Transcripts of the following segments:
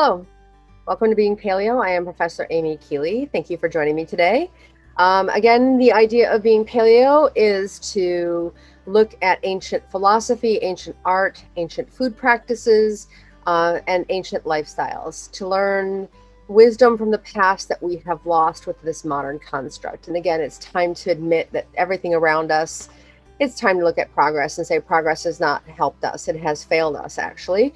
Hello, welcome to Being Paleo. I am Professor Amy Keeley. Thank you for joining me today. Again, the idea of being paleo is to look at ancient philosophy, ancient art, ancient food practices, and ancient lifestyles to learn wisdom from the past that we have lost with this modern construct. And again, it's time to admit that everything around us, it's time to look at progress and say progress has not helped us. It has failed us, actually.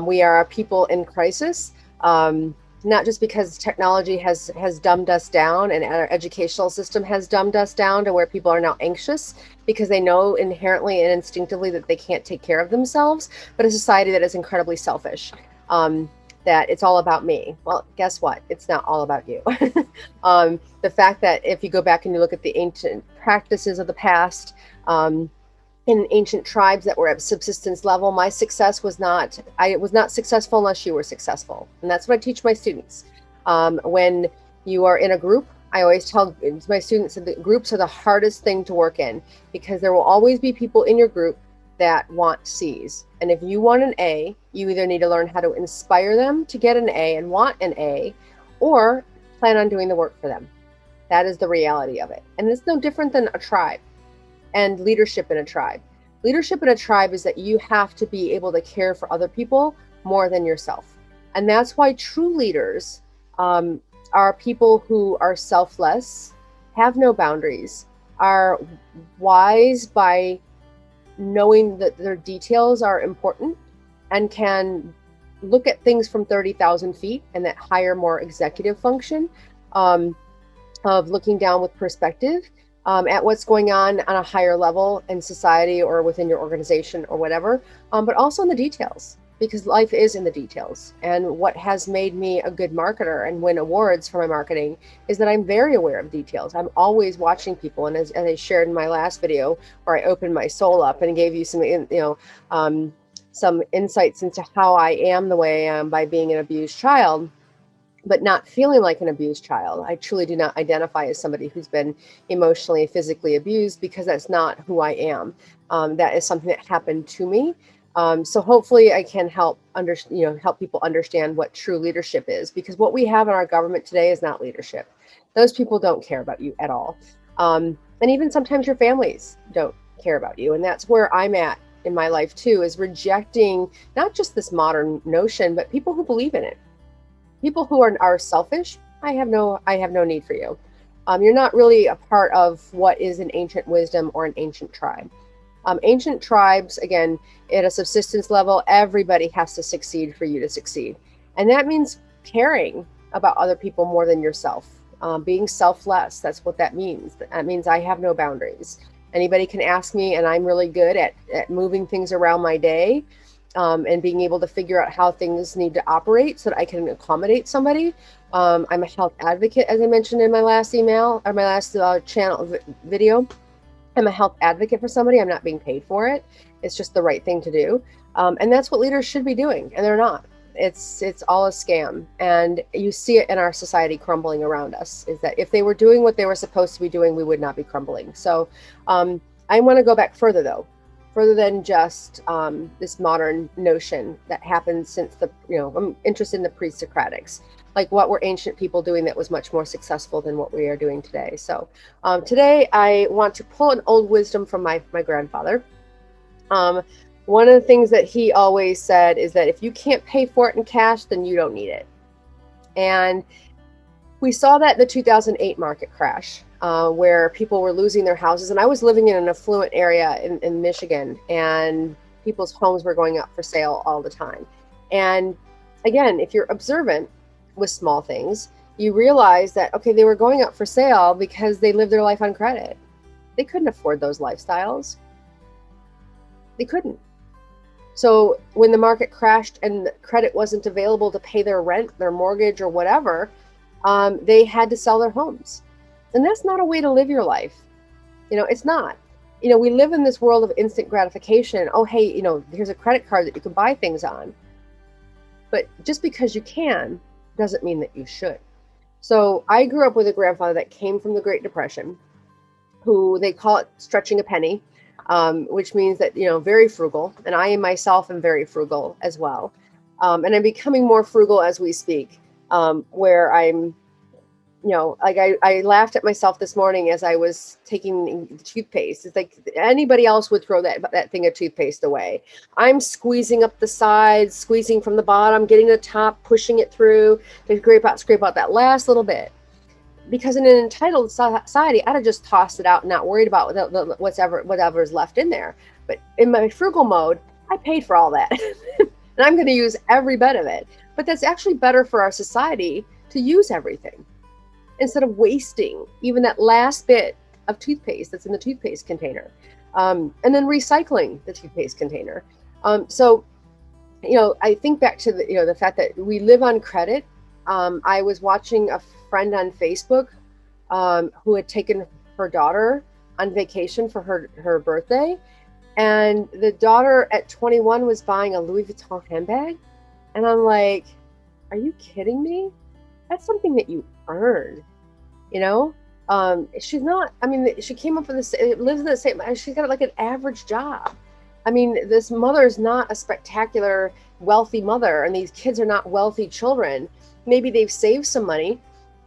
We are a people in crisis, not just because technology has dumbed us down and our educational system has dumbed us down to where people are now anxious because they know inherently and instinctively that they can't take care of themselves, but a society that is incredibly selfish. That it's all about me. Well, guess what? It's not all about you. The fact that if you go back and you look at the ancient practices of the past, in ancient tribes that were at subsistence level, my success was not, I was not successful unless you were successful. And that's what I teach my students. When you are in a group, I always tell my students that the groups are the hardest thing to work in because there will always be people in your group that want C's. And if you want an A, you either need to learn how to inspire them to get an A and want an A, or plan on doing the work for them. That is the reality of it. And it's no different than a tribe and leadership in a tribe. Leadership in a tribe is that you have to be able to care for other people more than yourself. And that's why true leaders are people who are selfless, have no boundaries, are wise by knowing that their details are important and can look at things from 30,000 feet and that higher, more executive function of looking down with perspective at what's going on a higher level in society or within your organization or whatever, but also in the details, because life is in the details. And what has made me a good marketer and win awards for my marketing is that I'm very aware of details. I'm always watching people. And as I shared in my last video where I opened my soul up and gave you some insights into how I am the way I am by being an abused child, but not feeling like an abused child. I truly do not identify as somebody who's been emotionally, physically abused because that's not who I am. That is something that happened to me. So hopefully I can help people understand what true leadership is, because what we have in our government today is not leadership. Those people don't care about you at all. And even sometimes your families don't care about you. And that's where I'm at in my life too, is rejecting not just this modern notion, but people who believe in it. People who are selfish, I have no need for you. You're not really a part of what is an ancient wisdom or an ancient tribe. Ancient tribes, again, at a subsistence level, everybody has to succeed for you to succeed. And that means caring about other people more than yourself. Being selfless, that's what that means. That means I have no boundaries. Anybody can ask me, and I'm really good at moving things around my day and being able to figure out how things need to operate so that I can accommodate somebody. I'm a health advocate, as I mentioned in my last email or my last channel video. I'm a health advocate for somebody. I'm not being paid for it. It's just the right thing to do. And that's what leaders should be doing. And they're not. It's all a scam. And you see it in our society crumbling around us, is that if they were doing what they were supposed to be doing, we would not be crumbling. So I want to go back further, though, further than just this modern notion that happened since I'm interested in the pre-Socratics. Like, what were ancient people doing that was much more successful than what we are doing today? So today I want to pull an old wisdom from my grandfather. One of the things that he always said is that if you can't pay for it in cash, then you don't need it. And we saw that in the 2008 market crash, where people were losing their houses. And I was living in an affluent area in Michigan, and people's homes were going up for sale all the time. And again, if you're observant with small things, you realize that, okay, they were going up for sale because they lived their life on credit. They couldn't afford those lifestyles. They couldn't. So when the market crashed and credit wasn't available to pay their rent, their mortgage, or whatever, they had to sell their homes. And that's not a way to live your life. It's not. We live in this world of instant gratification. Oh, hey, here's a credit card that you can buy things on. But just because you can doesn't mean that you should. So I grew up with a grandfather that came from the Great Depression, who they call it stretching a penny, which means that, very frugal. And I myself am very frugal as well. And I'm becoming more frugal as we speak, where I'm, like I laughed at myself this morning as I was taking the toothpaste. It's like anybody else would throw that thing of toothpaste away. I'm squeezing up the sides, squeezing from the bottom, getting the top, pushing it through to scrape out that last little bit. Because in an entitled society, I'd have just tossed it out and not worried about whatever's left in there. But in my frugal mode, I paid for all that. And I'm going to use every bit of it. But that's actually better for our society to use everything, instead of wasting even that last bit of toothpaste that's in the toothpaste container, and then recycling the toothpaste container. So, I think back to the fact that we live on credit. I was watching a friend on Facebook who had taken her daughter on vacation for her birthday, and the daughter at 21 was buying a Louis Vuitton handbag, and I'm like, are you kidding me? That's something that you earned, she's not, she came up with this, lives in the same, she's got like an average job. This mother is not a spectacular wealthy mother, and these kids are not wealthy children. Maybe they've saved some money,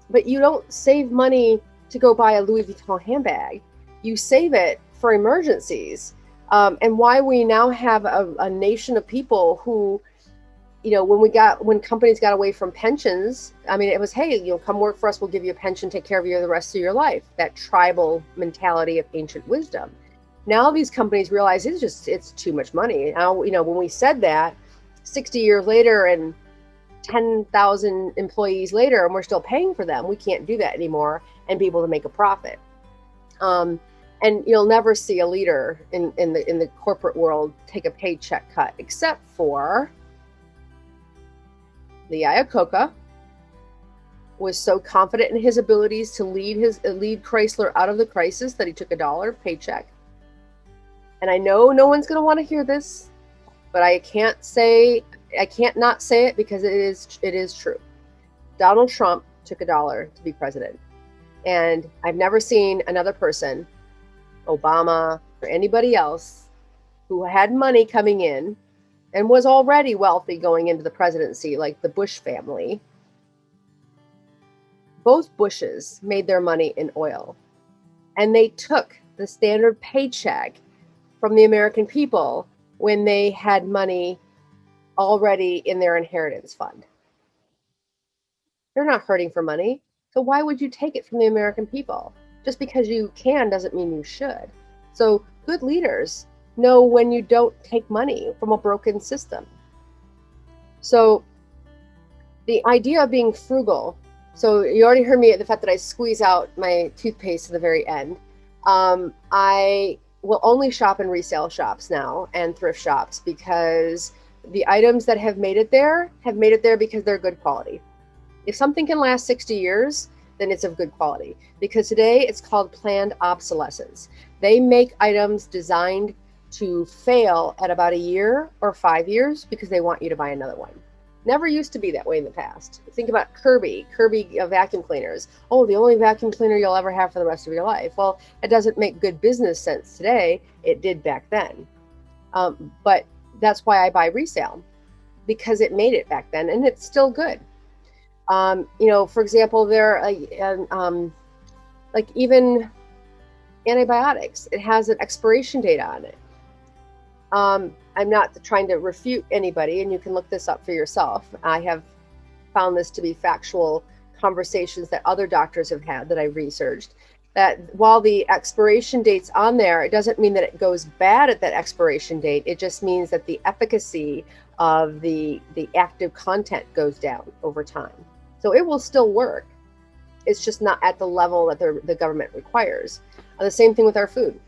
but you don't save money to go buy a Louis Vuitton handbag. You save it for emergencies. And why we now have a nation of people who, when companies got away from pensions, it was, hey, come work for us, we'll give you a pension, take care of you the rest of your life. That tribal mentality of ancient wisdom. Now these companies realize it's too much money. Now, when we said that 60 years later and 10,000 employees later, and we're still paying for them, we can't do that anymore and be able to make a profit. And you'll never see a leader in the corporate world take a paycheck cut, except for Lee Iacocca was so confident in his abilities to lead Chrysler out of the crisis that he took $1 paycheck. And I know no one's going to want to hear this, but I can't not say it because it is true. Donald Trump took $1 to be president. And I've never seen another person, Obama or anybody else, who had money coming in and was already wealthy going into the presidency, like the Bush family. Both Bushes made their money in oil, and they took the standard paycheck from the American people when they had money already in their inheritance fund. They're not hurting for money, so why would you take it from the American people? Just because you can doesn't mean you should. So good leaders know when you don't take money from a broken system. So the idea of being frugal, so you already heard me at the fact that I squeeze out my toothpaste to the very end. I will only shop in resale shops now and thrift shops, because the items that have made it there because they're good quality. If something can last 60 years, then it's of good quality, because today it's called planned obsolescence. They make items designed to fail at about a year or 5 years because they want you to buy another one. Never used to be that way in the past. Think about Kirby vacuum cleaners. Oh, the only vacuum cleaner you'll ever have for the rest of your life. Well, it doesn't make good business sense today. It did back then. But that's why I buy resale, because it made it back then and it's still good. For example, there like even antibiotics, it has an expiration date on it. I'm not trying to refute anybody, and you can look this up for yourself. I have found this to be factual conversations that other doctors have had that I researched, that while the expiration date's on there, it doesn't mean that it goes bad at that expiration date. It just means that the efficacy of the active content goes down over time. So it will still work. It's just not at the level that the government requires. The same thing with our food.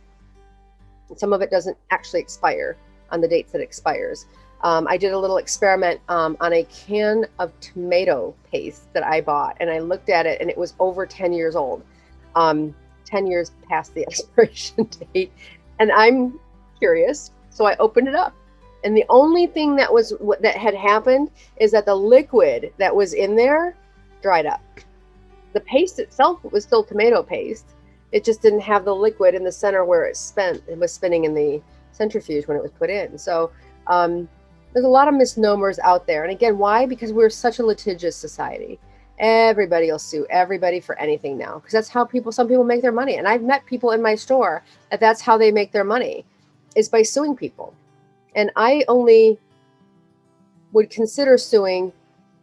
Some of it doesn't actually expire on the dates that it expires. I did a little experiment on a can of tomato paste that I bought, and I looked at it, and it was over 10 years old, 10 years past the expiration date. And I'm curious, so I opened it up. And the only thing that had happened is that the liquid that was in there dried up. The paste itself was still tomato paste. It just didn't have the liquid in the center where it was spinning in the centrifuge when it was put in. So There's a lot of misnomers out there. And again, why? Because we're such a litigious society. Everybody will sue everybody for anything now, because that's how some people make their money. And I've met people in my store that's how they make their money, is by suing people. And I only would consider suing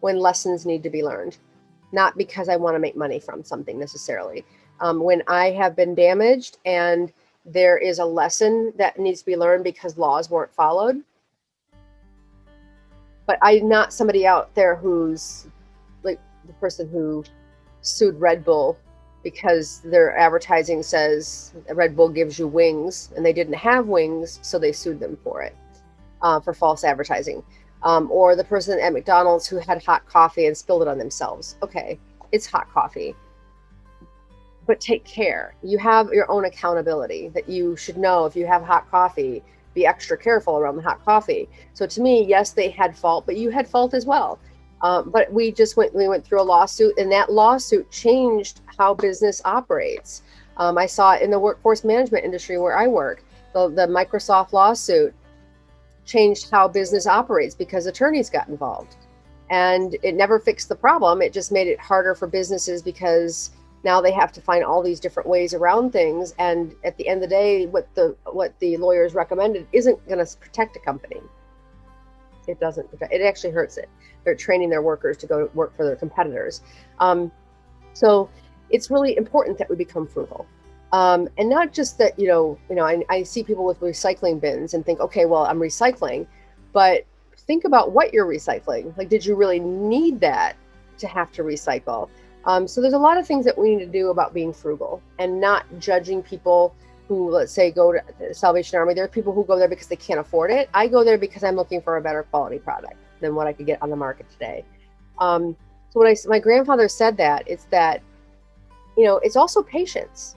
when lessons need to be learned, not because I want to make money from something necessarily. When I have been damaged and there is a lesson that needs to be learned because laws weren't followed. But I'm not somebody out there who's like the person who sued Red Bull because their advertising says Red Bull gives you wings, and they didn't have wings, so they sued them for it, for false advertising. Or the person at McDonald's who had hot coffee and spilled it on themselves. Okay, it's hot coffee, but take care. You have your own accountability that you should know. If you have hot coffee, be extra careful around the hot coffee. So to me, yes, they had fault, but you had fault as well. But we went through a lawsuit, and that lawsuit changed how business operates. I saw it in the workforce management industry where I work. The Microsoft lawsuit changed how business operates because attorneys got involved, and it never fixed the problem. It just made it harder for businesses because now they have to find all these different ways around things. And at the end of the day, what the lawyers recommended isn't going to protect a company. It doesn't protect, it actually hurts it. They're training their workers to go work for their competitors. So it's really important that we become frugal. And not just that, I see people with recycling bins and think, okay, well, I'm recycling, but think about what you're recycling. Like, did you really need that to have to recycle? So there's a lot of things that we need to do about being frugal and not judging people who, let's say, go to the Salvation Army. There are people who go there because they can't afford it. I go there because I'm looking for a better quality product than what I could get on the market today. So when my grandfather said that, it's that, it's also patience.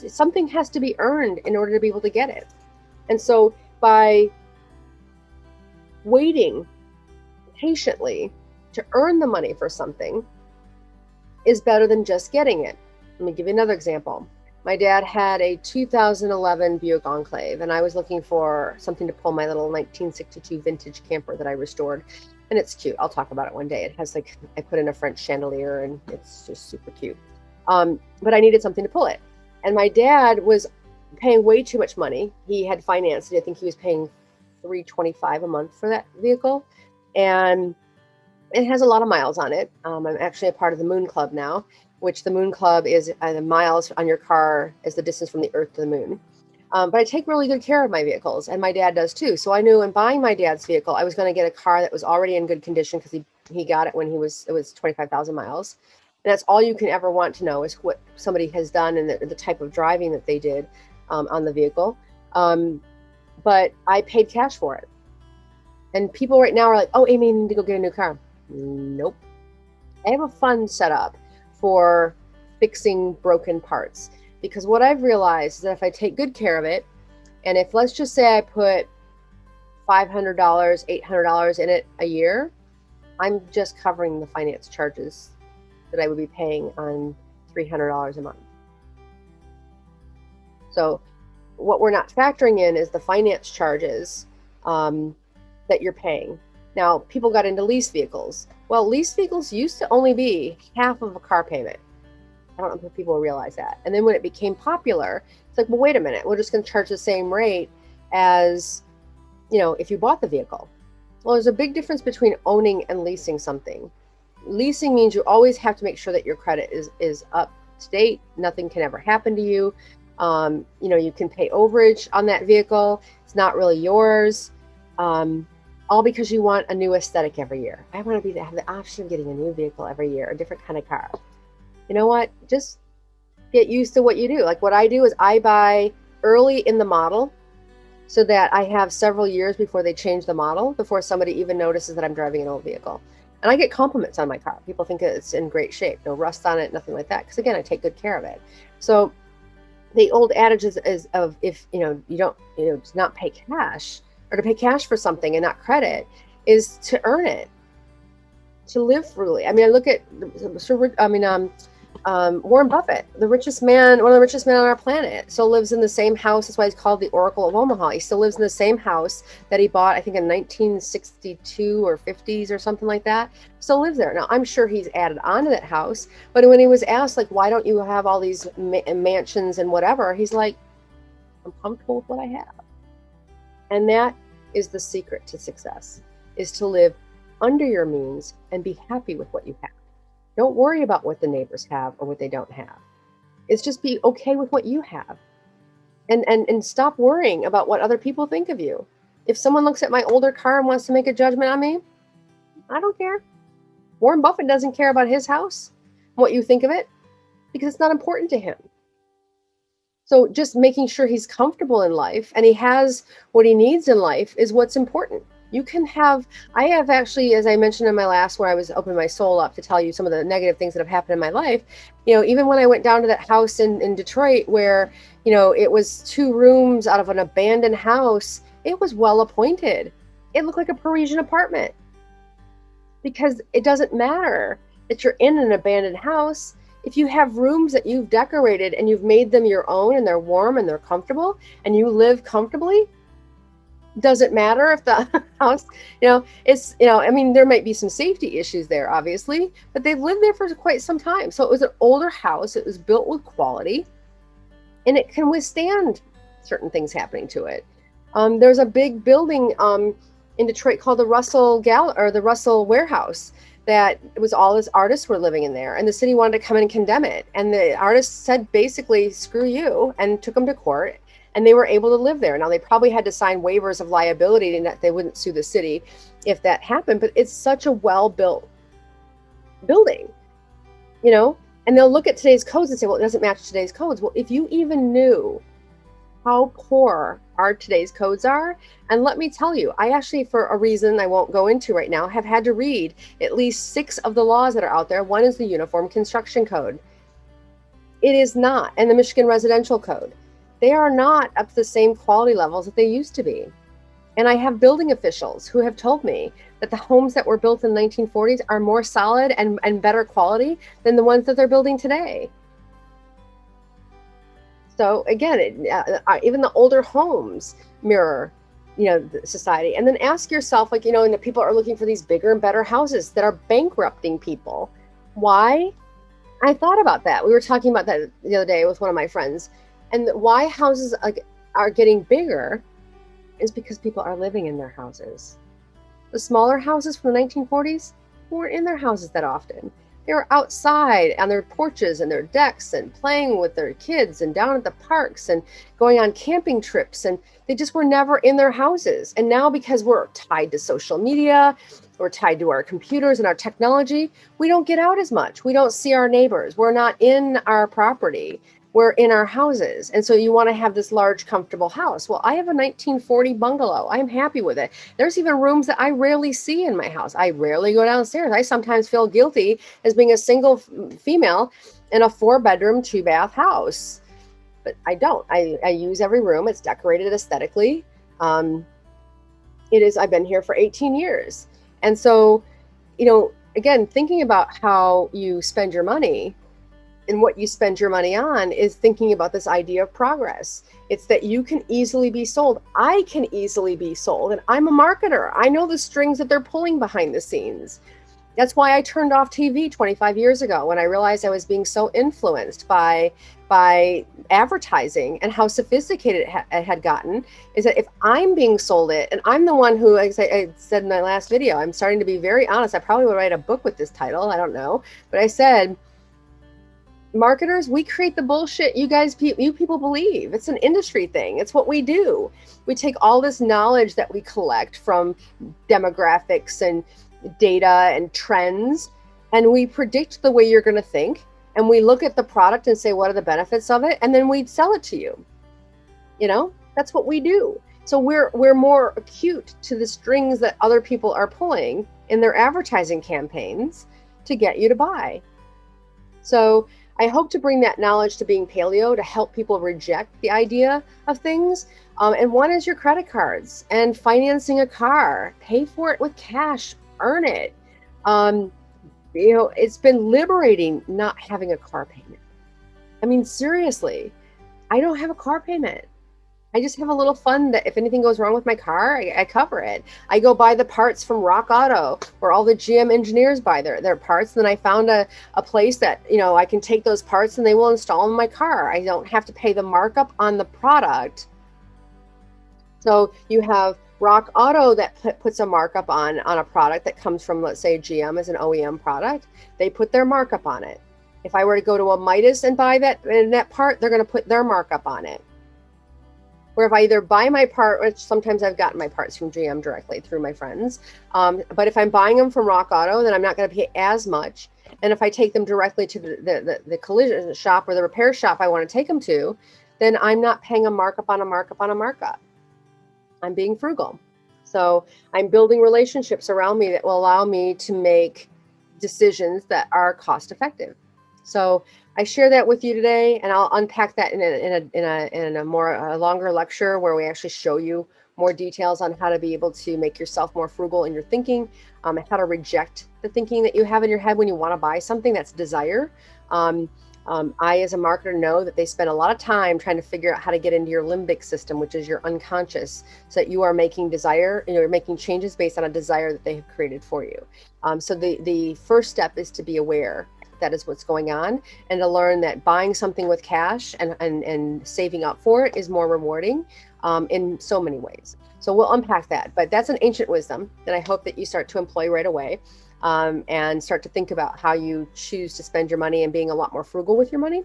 Something has to be earned in order to be able to get it. And so by waiting patiently to earn the money for something is better than just getting it. Let me give you another example. My dad had a 2011 Buick Enclave, and I was looking for something to pull my little 1962 vintage camper that I restored. And it's cute. I'll talk about it one day. It has I put in a French chandelier, and it's just super cute. But I needed something to pull it. And my dad was paying way too much money. He had financed it. I think he was paying $325 a month for that vehicle. And it has a lot of miles on it. I'm actually a part of the Moon Club now, which the Moon Club is the miles on your car is the distance from the Earth to the moon. But I take really good care of my vehicles, and my dad does too. So I knew in buying my dad's vehicle, I was going to get a car that was already in good condition because he got it when it was 25,000 miles. And that's all you can ever want to know is what somebody has done and the type of driving that they did on the vehicle. But I paid cash for it. And people right now are like, oh, Amy, you need to go get a new car. Nope. I have a fund set up for fixing broken parts, because what I've realized is that if I take good care of it, and if, let's just say, I put $500, $800 in it a year, I'm just covering the finance charges that I would be paying on $300 a month. So what we're not factoring in is the finance charges that you're paying. Now, people got into lease vehicles. Well, lease vehicles used to only be half of a car payment. I don't know if people realize that. And then when it became popular, it's like, well, wait a minute, we're just going to charge the same rate as, if you bought the vehicle. Well, there's a big difference between owning and leasing something. Leasing means you always have to make sure that your credit is up to date. Nothing can ever happen to you. You can pay overage on that vehicle. It's not really yours. All because you want a new aesthetic every year. I want to have the option of getting a new vehicle every year, a different kind of car. You know what? Just get used to what you do. Like what I do is I buy early in the model so that I have several years before they change the model, before somebody even notices that I'm driving an old vehicle. And I get compliments on my car. People think it's in great shape, no rust on it, nothing like that. Because again, I take good care of it. So the old adage is of if you don't to not pay cash, or to pay cash for something and not credit, is to earn it, to live frugally. I mean, I look at Warren Buffett, the richest man, one of the richest men on our planet, still lives in the same house. That's why he's called the Oracle of Omaha. He still lives in the same house that he bought, I think, in 1962 or 50s or something like that. Still lives there. Now, I'm sure he's added on to that house, but when he was asked, like, why don't you have all these mansions and whatever, he's like, I'm comfortable with what I have. And that is the secret to success, is to live under your means and be happy with what you have. Don't worry about what the neighbors have or what they don't have. It's just be okay with what you have. And stop worrying about what other people think of you. If someone looks at my older car and wants to make a judgment on me, I don't care. Warren Buffett doesn't care about his house, what you think of it, because it's not important to him. So just making sure he's comfortable in life and he has what he needs in life is what's important. I have actually, as I mentioned in my last, where I was opening my soul up to tell you some of the negative things that have happened in my life, even when I went down to that house in Detroit where, it was 2 rooms out of an abandoned house, it was well appointed. It looked like a Parisian apartment, because it doesn't matter that you're in an abandoned house. If you have rooms that you've decorated and you've made them your own and they're warm and they're comfortable and you live comfortably, doesn't matter if the house, there might be some safety issues there, obviously, but they've lived there for quite some time. So it was an older house. It was built with quality and it can withstand certain things happening to it. There's a big building in Detroit called the Russell Warehouse that it was all his artists were living in there, and the city wanted to come in and condemn it. And the artists said basically, screw you, and took them to court. And they were able to live there. Now, they probably had to sign waivers of liability and that they wouldn't sue the city if that happened. But it's such a well-built building, and they'll look at today's codes and say, well, it doesn't match today's codes. Well, if you even knew how poor our today's codes are, and let me tell you, I actually, for a reason I won't go into right now, have had to read at least 6 of the laws that are out there. One is the Uniform Construction Code. It is not, and the Michigan Residential Code. They are not up to the same quality levels that they used to be. And I have building officials who have told me that the homes that were built in the 1940s are more solid and better quality than the ones that they're building today. So again, even the older homes mirror, the society. And then ask yourself, and the people are looking for these bigger and better houses that are bankrupting people. Why? I thought about that. We were talking about that the other day with one of my friends. And why houses are getting bigger is because people are living in their houses. The smaller houses from the 1940s weren't in their houses that often. They were outside on their porches and their decks and playing with their kids and down at the parks and going on camping trips. And they just were never in their houses. And now, because we're tied to social media, we're tied to our computers and our technology, we don't get out as much. We don't see our neighbors. We're not in our property. We're in our houses. And so you want to have this large, comfortable house. Well, I have a 1940 bungalow. I'm happy with it. There's even rooms that I rarely see in my house. I rarely go downstairs. I sometimes feel guilty as being a single female in a 4-bedroom, 2-bath house. But I don't. I use every room. It's decorated aesthetically. I've been here for 18 years. And so, again, thinking about how you spend your money and what you spend your money on is thinking about this idea of progress. It's that you can easily be sold. I can easily be sold. And I'm a marketer. I know the strings that they're pulling behind the scenes. That's why I turned off TV 25 years ago when I realized I was being so influenced by advertising and how sophisticated it had gotten. Is that if I'm being sold it, and I'm the one who, like I said in my last video, I'm starting to be very honest. I probably would write a book with this title. I don't know. But I said, marketers, we create the bullshit you people believe. It's an industry thing. It's what we do. We take all this knowledge that we collect from demographics and data and trends, and we predict the way you're going to think, and we look at the product and say, what are the benefits of it? And then we sell it to you. That's what we do. So we're more acute to the strings that other people are pulling in their advertising campaigns to get you to buy. So I hope to bring that knowledge to Being Paleo to help people reject the idea of things. And one is your credit cards and financing a car. Pay for it with cash. Earn it. It's been liberating not having a car payment. I mean, seriously, I don't have a car payment. I just have a little fund that if anything goes wrong with my car, I cover it. I go buy the parts from Rock Auto, where all the GM engineers buy their parts. And then I found a place that, I can take those parts and they will install them in my car. I don't have to pay the markup on the product. So you have Rock Auto that puts a markup on a product that comes from, let's say, GM as an OEM product. They put their markup on it. If I were to go to a Midas and buy that part, they're going to put their markup on it. Where if I either buy my part, which sometimes I've gotten my parts from GM directly through my friends, but if I'm buying them from Rock Auto, then I'm not going to pay as much. And if I take them directly to the collision shop or the repair shop I want to take them to, then I'm not paying a markup on a markup on a markup. I'm being frugal. So I'm building relationships around me that will allow me to make decisions that are cost effective. So I share that with you today, and I'll unpack that in a more longer lecture where we actually show you more details on how to be able to make yourself more frugal in your thinking, and how to reject the thinking that you have in your head when you want to buy something that's desire. I, as a marketer, know that they spend a lot of time trying to figure out how to get into your limbic system, which is your unconscious, so that you are making desire, you're making changes based on a desire that they have created for you. So the first step is to be aware that is what's going on, and to learn that buying something with cash and saving up for it is more rewarding in so many ways. So we'll unpack that, but that's an ancient wisdom that I hope that you start to employ right away, and start to think about how you choose to spend your money and being a lot more frugal with your money,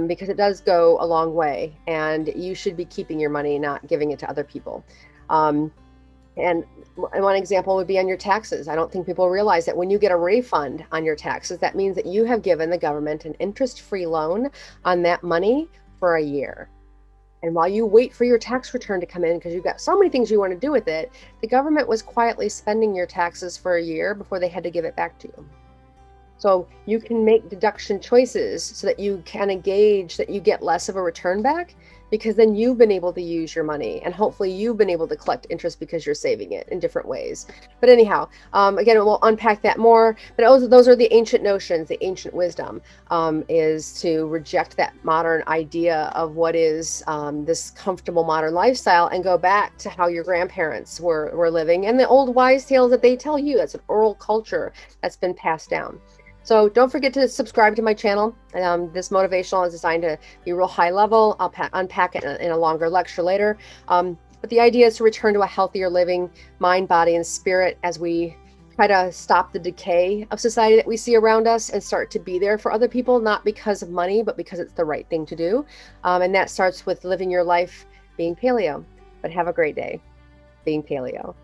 because it does go a long way, and you should be keeping your money, not giving it to other people. And one example would be on your taxes. I don't think people realize that when you get a refund on your taxes, that means that you have given the government an interest-free loan on that money for a year. And while you wait for your tax return to come in, because you've got so many things you want to do with it, the government was quietly spending your taxes for a year before they had to give it back to you. So you can make deduction choices so that you can gauge that you get less of a return back, because then you've been able to use your money, and hopefully you've been able to collect interest because you're saving it in different ways. But anyhow, again, we'll unpack that more. But those are the ancient notions. The ancient wisdom is to reject that modern idea of what is this comfortable modern lifestyle, and go back to how your grandparents were living, and the old wise tales that they tell you. That's an oral culture that's been passed down. So don't forget to subscribe to my channel. This motivational is designed to be real high level. I'll unpack it in a longer lecture later. But the idea is to return to a healthier living, mind, body, and spirit, as we try to stop the decay of society that we see around us and start to be there for other people, not because of money, but because it's the right thing to do. And that starts with living your life being paleo. But have a great day being paleo.